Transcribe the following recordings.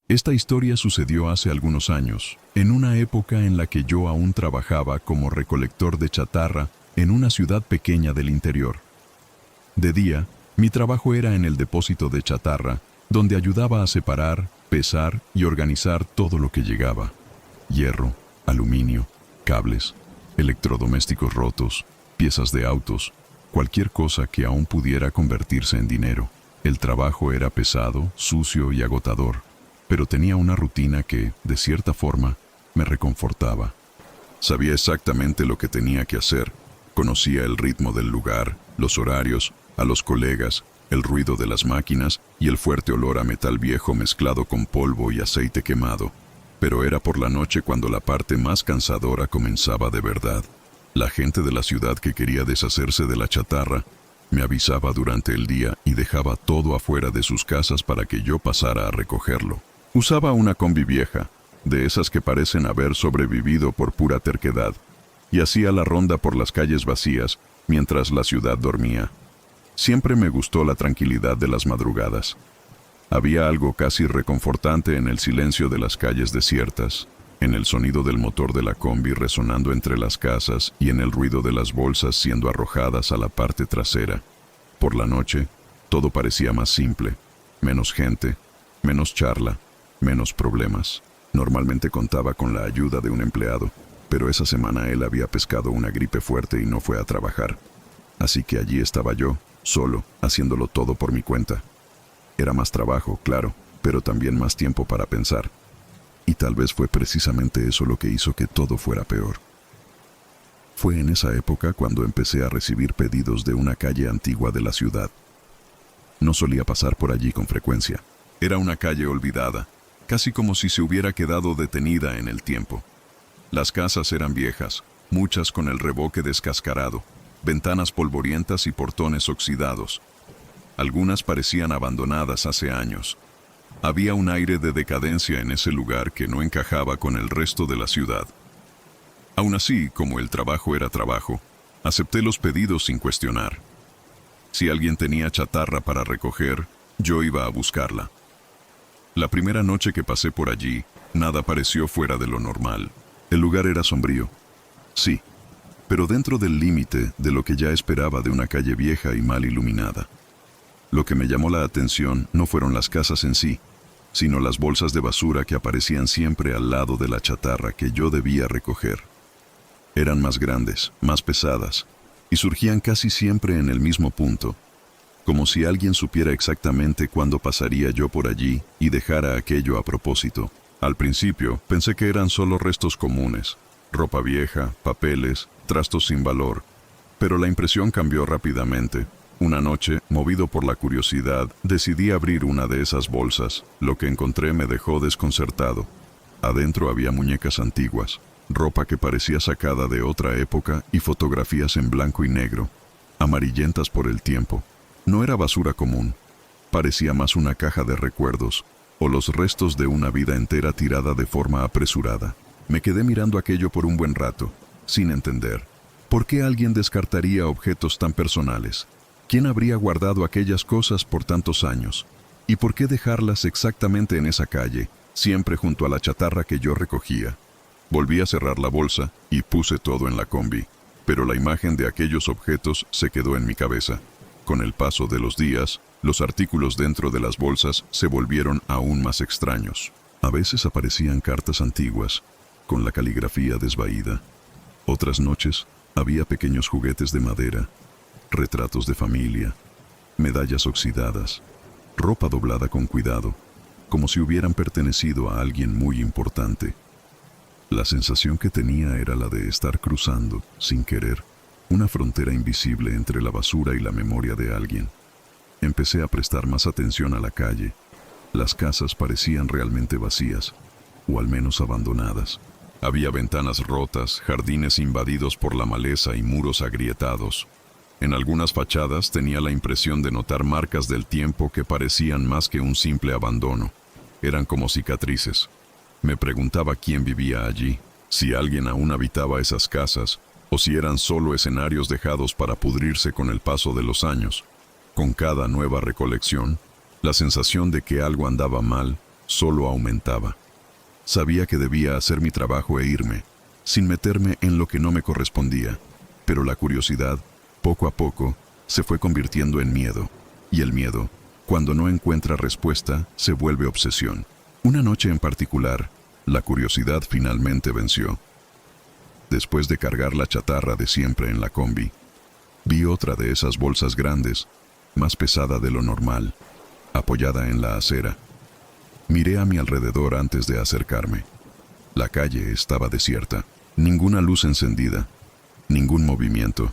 Esta historia sucedió hace algunos años, en una época en la que yo aún trabajaba como recolector de chatarra en una ciudad pequeña del interior. De día, mi trabajo era en el depósito de chatarra, donde ayudaba a separar, pesar y organizar todo lo que llegaba. Hierro, aluminio, cables, electrodomésticos rotos, piezas de autos, cualquier cosa que aún pudiera convertirse en dinero. El trabajo era pesado, sucio y agotador, pero tenía una rutina que, de cierta forma, me reconfortaba. Sabía exactamente lo que tenía que hacer, conocía el ritmo del lugar, los horarios, a los colegas, el ruido de las máquinas y el fuerte olor a metal viejo mezclado con polvo y aceite quemado. Pero era por la noche cuando la parte más cansadora comenzaba de verdad. La gente de la ciudad que quería deshacerse de la chatarra me avisaba durante el día y dejaba todo afuera de sus casas para que yo pasara a recogerlo. Usaba una combi vieja, de esas que parecen haber sobrevivido por pura terquedad, y hacía la ronda por las calles vacías mientras la ciudad dormía. Siempre me gustó la tranquilidad de las madrugadas. Había algo casi reconfortante en el silencio de las calles desiertas, en el sonido del motor de la combi resonando entre las casas y en el ruido de las bolsas siendo arrojadas a la parte trasera. Por la noche, todo parecía más simple, menos gente, menos charla, menos problemas. Normalmente contaba con la ayuda de un empleado, pero esa semana él había pescado una gripe fuerte y no fue a trabajar. Así que allí estaba yo, solo, haciéndolo todo por mi cuenta. Era más trabajo, claro, pero también más tiempo para pensar. Y tal vez fue precisamente eso lo que hizo que todo fuera peor. Fue en esa época cuando empecé a recibir pedidos de una calle antigua de la ciudad. No solía pasar por allí con frecuencia. Era una calle olvidada, casi como si se hubiera quedado detenida en el tiempo. Las casas eran viejas, muchas con el revoque descascarado, ventanas polvorientas y portones oxidados. Algunas parecían abandonadas hace años. Había un aire de decadencia en ese lugar que no encajaba con el resto de la ciudad. Aún así, como el trabajo era trabajo, acepté los pedidos sin cuestionar. Si alguien tenía chatarra para recoger, yo iba a buscarla. La primera noche que pasé por allí, nada pareció fuera de lo normal. El lugar era sombrío. Sí, pero dentro del límite de lo que ya esperaba de una calle vieja y mal iluminada. Lo que me llamó la atención no fueron las casas en sí, sino las bolsas de basura que aparecían siempre al lado de la chatarra que yo debía recoger. Eran más grandes, más pesadas, y surgían casi siempre en el mismo punto, como si alguien supiera exactamente cuándo pasaría yo por allí y dejara aquello a propósito. Al principio pensé que eran solo restos comunes, ropa vieja, papeles, trastos sin valor, pero la impresión cambió rápidamente. Una noche, movido por la curiosidad, decidí abrir una de esas bolsas. Lo que encontré me dejó desconcertado. Adentro había muñecas antiguas, ropa que parecía sacada de otra época y fotografías en blanco y negro, amarillentas por el tiempo. No era basura común, parecía más una caja de recuerdos, o los restos de una vida entera tirada de forma apresurada. Me quedé mirando aquello por un buen rato, sin entender. ¿Por qué alguien descartaría objetos tan personales? ¿Quién habría guardado aquellas cosas por tantos años? ¿Y por qué dejarlas exactamente en esa calle, siempre junto a la chatarra que yo recogía? Volví a cerrar la bolsa y puse todo en la combi, pero la imagen de aquellos objetos se quedó en mi cabeza. Con el paso de los días, los artículos dentro de las bolsas se volvieron aún más extraños. A veces aparecían cartas antiguas, con la caligrafía desvaída. Otras noches había pequeños juguetes de madera, retratos de familia, medallas oxidadas, ropa doblada con cuidado, como si hubieran pertenecido a alguien muy importante. La sensación que tenía era la de estar cruzando, sin querer, una frontera invisible entre la basura y la memoria de alguien. Empecé a prestar más atención a la calle. Las casas parecían realmente vacías, o al menos abandonadas. Había ventanas rotas, jardines invadidos por la maleza y muros agrietados. En algunas fachadas tenía la impresión de notar marcas del tiempo que parecían más que un simple abandono. Eran como cicatrices. Me preguntaba quién vivía allí, si alguien aún habitaba esas casas, o si eran solo escenarios dejados para pudrirse con el paso de los años. Con cada nueva recolección, la sensación de que algo andaba mal solo aumentaba. Sabía que debía hacer mi trabajo e irme, sin meterme en lo que no me correspondía, pero la curiosidad, poco a poco, se fue convirtiendo en miedo, y el miedo, cuando no encuentra respuesta, se vuelve obsesión. Una noche en particular, la curiosidad finalmente venció. Después de cargar la chatarra de siempre en la combi, vi otra de esas bolsas grandes, más pesada de lo normal, apoyada en la acera. Miré a mi alrededor antes de acercarme. La calle estaba desierta, ninguna luz encendida, ningún movimiento,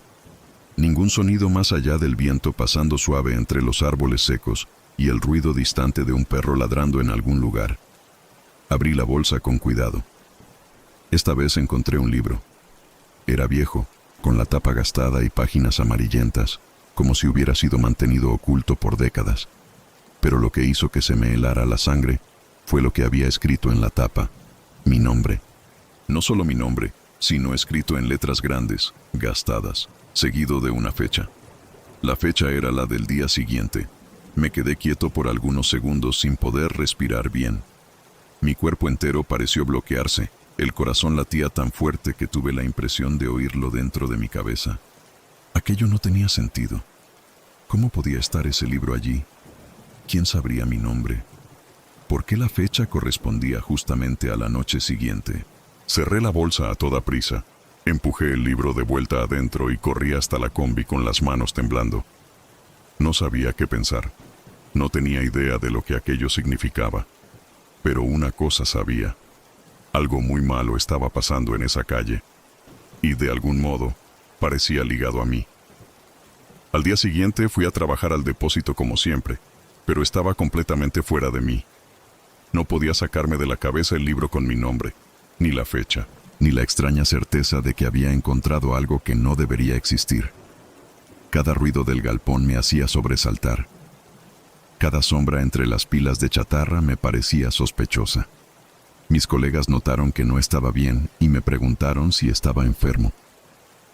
ningún sonido más allá del viento pasando suave entre los árboles secos y el ruido distante de un perro ladrando en algún lugar. Abrí la bolsa con cuidado. Esta vez encontré un libro. Era viejo, con la tapa gastada y páginas amarillentas, como si hubiera sido mantenido oculto por décadas. Pero lo que hizo que se me helara la sangre fue lo que había escrito en la tapa: mi nombre. No solo mi nombre, sino escrito en letras grandes, gastadas, seguido de una fecha. La fecha era la del día siguiente. Me quedé quieto por algunos segundos sin poder respirar bien. Mi cuerpo entero pareció bloquearse. El corazón latía tan fuerte que tuve la impresión de oírlo dentro de mi cabeza. Aquello no tenía sentido. ¿Cómo podía estar ese libro allí? ¿Quién sabría mi nombre? ¿Por qué la fecha correspondía justamente a la noche siguiente? Cerré la bolsa a toda prisa. Empujé el libro de vuelta adentro y corrí hasta la combi con las manos temblando. No sabía qué pensar. No tenía idea de lo que aquello significaba. Pero una cosa sabía. Algo muy malo estaba pasando en esa calle. Y de algún modo, parecía ligado a mí. Al día siguiente fui a trabajar al depósito como siempre, pero estaba completamente fuera de mí. No podía sacarme de la cabeza el libro con mi nombre, ni la fecha, ni la extraña certeza de que había encontrado algo que no debería existir. Cada ruido del galpón me hacía sobresaltar. Cada sombra entre las pilas de chatarra me parecía sospechosa. Mis colegas notaron que no estaba bien y me preguntaron si estaba enfermo.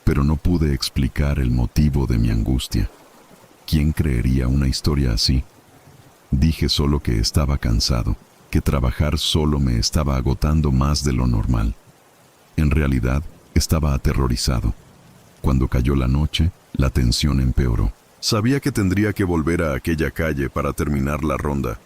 Pero no pude explicar el motivo de mi angustia. ¿Quién creería una historia así? Dije solo que estaba cansado, que trabajar solo me estaba agotando más de lo normal. En realidad, estaba aterrorizado. Cuando cayó la noche, la tensión empeoró. Sabía que tendría que volver a aquella calle para terminar la ronda.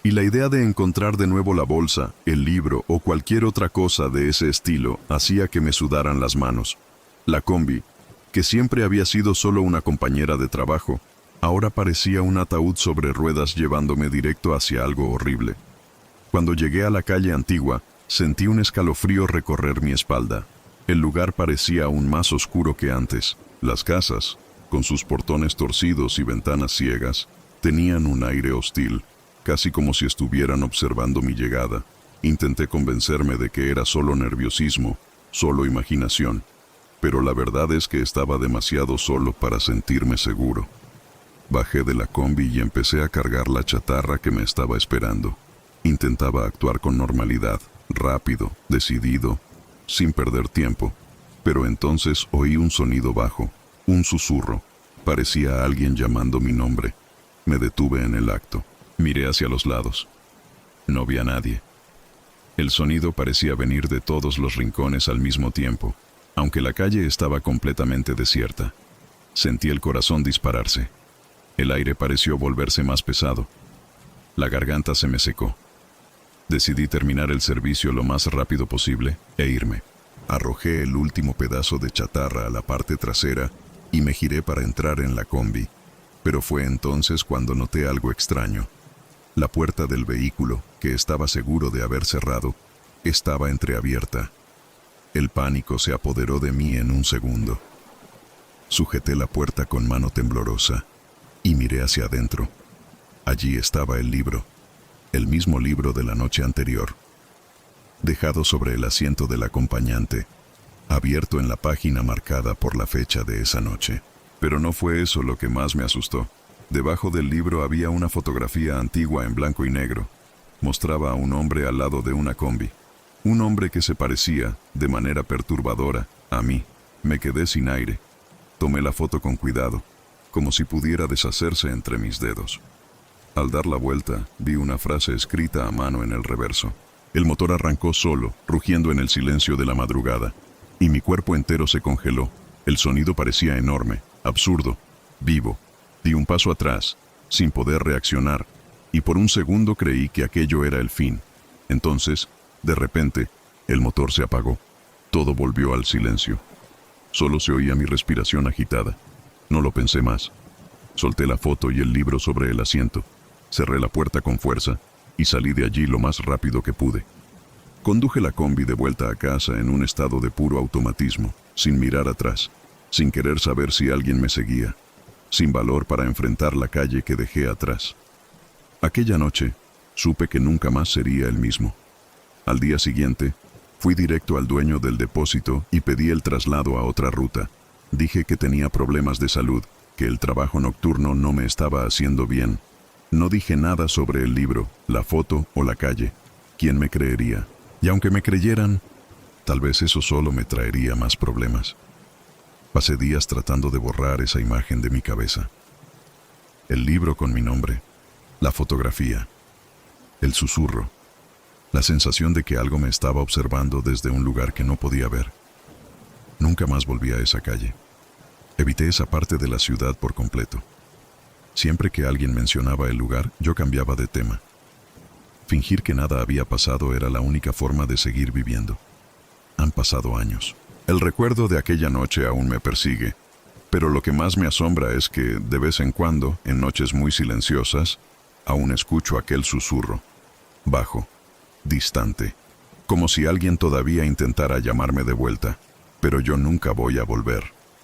Y la idea de encontrar de nuevo la bolsa, el libro o cualquier otra cosa de ese estilo hacía que me sudaran las manos. La combi, que siempre había sido solo una compañera de trabajo, ahora parecía un ataúd sobre ruedas llevándome directo hacia algo horrible. Cuando llegué a la calle antigua, sentí un escalofrío recorrer mi espalda. El lugar parecía aún más oscuro que antes. Las casas, con sus portones torcidos y ventanas ciegas, tenían un aire hostil, casi como si estuvieran observando mi llegada. Intenté convencerme de que era solo nerviosismo, solo imaginación, pero la verdad es que estaba demasiado solo para sentirme seguro. Bajé de la combi y empecé a cargar la chatarra que me estaba esperando. Intentaba actuar con normalidad, rápido, decidido, sin perder tiempo, pero entonces oí un sonido bajo, un susurro. Parecía alguien llamando mi nombre. Me detuve en el acto. Miré hacia los lados. No vi a nadie. El sonido parecía venir de todos los rincones al mismo tiempo, aunque la calle estaba completamente desierta. Sentí el corazón dispararse. El aire pareció volverse más pesado. La garganta se me secó. Decidí terminar el servicio lo más rápido posible e irme. Arrojé el último pedazo de chatarra a la parte trasera y me giré para entrar en la combi, pero fue entonces cuando noté algo extraño. La puerta del vehículo, que estaba seguro de haber cerrado, estaba entreabierta. El pánico se apoderó de mí en un segundo. Sujeté la puerta con mano temblorosa y miré hacia adentro. Allí estaba el libro, el mismo libro de la noche anterior, dejado sobre el asiento del acompañante, abierto en la página marcada por la fecha de esa noche. Pero no fue eso lo que más me asustó. Debajo del libro había una fotografía antigua en blanco y negro. Mostraba a un hombre al lado de una combi. Un hombre que se parecía, de manera perturbadora, a mí. Me quedé sin aire. Tomé la foto con cuidado, como si pudiera deshacerse entre mis dedos. Al dar la vuelta, vi una frase escrita a mano en el reverso. El motor arrancó solo, rugiendo en el silencio de la madrugada, y mi cuerpo entero se congeló. El sonido parecía enorme, absurdo, vivo. Di un paso atrás, sin poder reaccionar, y por un segundo creí que aquello era el fin. Entonces, de repente, el motor se apagó. Todo volvió al silencio. Solo se oía mi respiración agitada. No lo pensé más. Solté la foto y el libro sobre el asiento. Cerré la puerta con fuerza y salí de allí lo más rápido que pude. Conduje la combi de vuelta a casa en un estado de puro automatismo, sin mirar atrás, sin querer saber si alguien me seguía, sin valor para enfrentar la calle que dejé atrás. Aquella noche, supe que nunca más sería el mismo. Al día siguiente, fui directo al dueño del depósito y pedí el traslado a otra ruta. Dije que tenía problemas de salud, que el trabajo nocturno no me estaba haciendo bien. No dije nada sobre el libro, la foto o la calle. ¿Quién me creería? Y aunque me creyeran, tal vez eso solo me traería más problemas. Pasé días tratando de borrar esa imagen de mi cabeza. El libro con mi nombre, la fotografía, el susurro, la sensación de que algo me estaba observando desde un lugar que no podía ver. Nunca más volví a esa calle. Evité esa parte de la ciudad por completo. Siempre que alguien mencionaba el lugar, yo cambiaba de tema. Fingir que nada había pasado era la única forma de seguir viviendo. Han pasado años. El recuerdo de aquella noche aún me persigue, pero lo que más me asombra es que, de vez en cuando, en noches muy silenciosas, aún escucho aquel susurro, bajo, distante, como si alguien todavía intentara llamarme de vuelta, pero yo nunca voy a volver.